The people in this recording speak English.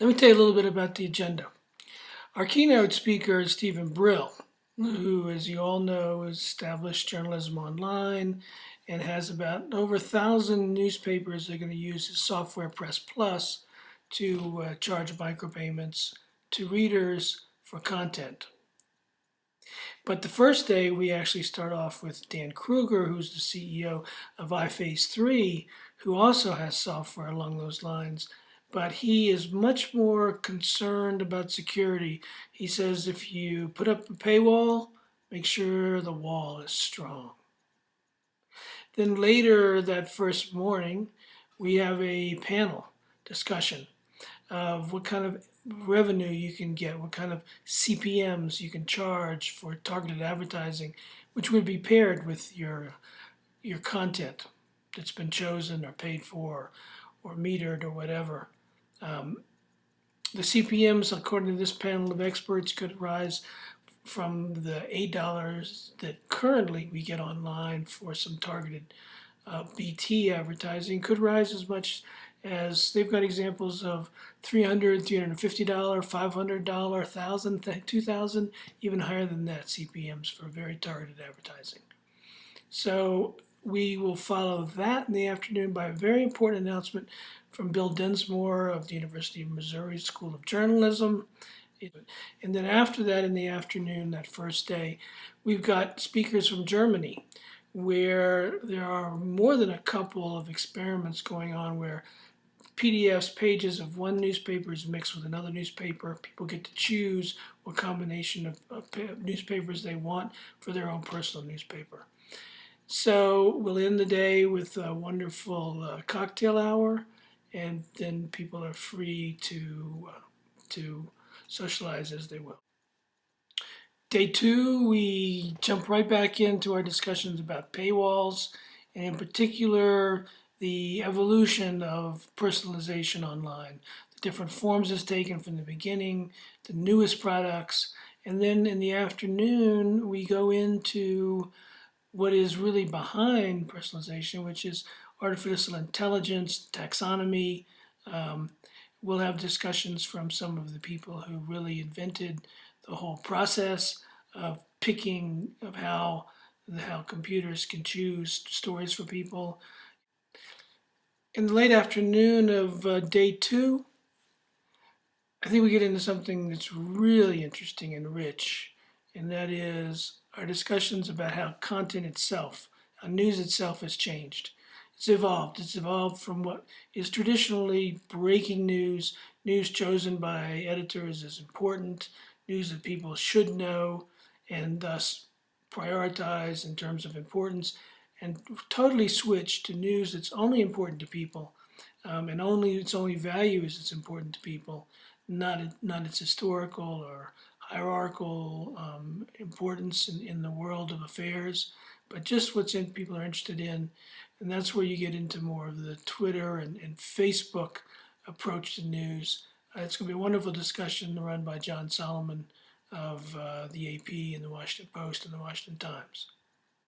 Let me tell you a little bit about the agenda. Our keynote speaker is Stephen Brill, who, as you all know, has established journalism online and has about over 1,000 newspapers that are going to use his software Press Plus to charge micropayments to readers for content. But the first day, we actually start off with Dan Kruger, who's the CEO of iPhase3, who also has software along those lines. But he is much more concerned about security. He says if you put up a paywall, make sure the wall is strong. Then later that first morning, we have a panel discussion of what kind of revenue you can get, what kind of CPMs you can charge for targeted advertising, which would be paired with your content that's been chosen or paid for or metered or whatever. The CPMs, according to this panel of experts, could rise from the $8 that currently we get online for some targeted BT advertising, could rise as much as they've got examples of $300, $350, $500, $1,000, $2,000, even higher than that CPMs for very targeted advertising. So we will follow that in the afternoon by a very important announcement from Bill Densmore of the University of Missouri School of Journalism. And then after that, in the afternoon, that first day, we've got speakers from Germany, where there are more than a couple of experiments going on where PDFs, pages of one newspaper is mixed with another newspaper. People get to choose what combination of newspapers they want for their own personal newspaper. So we'll end the day with a wonderful cocktail hour, and then people are free to socialize as they will. Day two, we jump right back into our discussions about paywalls, and in particular, the evolution of personalization online, the different forms it's taken from the beginning, the newest products, and then in the afternoon, we go into what is really behind personalization, which is artificial intelligence, taxonomy. We'll have discussions from some of the people who really invented the whole process of picking of how computers can choose stories for people. In the late afternoon of day two, I think we get into something that's really interesting and rich, and that is our discussions about how content itself, how news itself has changed. It's evolved. It's evolved from what is traditionally breaking news, news chosen by editors as important, news that people should know and thus prioritize in terms of importance, and totally switched to news that's only important to people, and its only value is it's important to people, not its historical or hierarchical importance in the world of affairs, but just people are interested in. And that's where you get into more of the Twitter and Facebook approach to news. It's going to be a wonderful discussion run by John Solomon of the AP and the Washington Post and the Washington Times.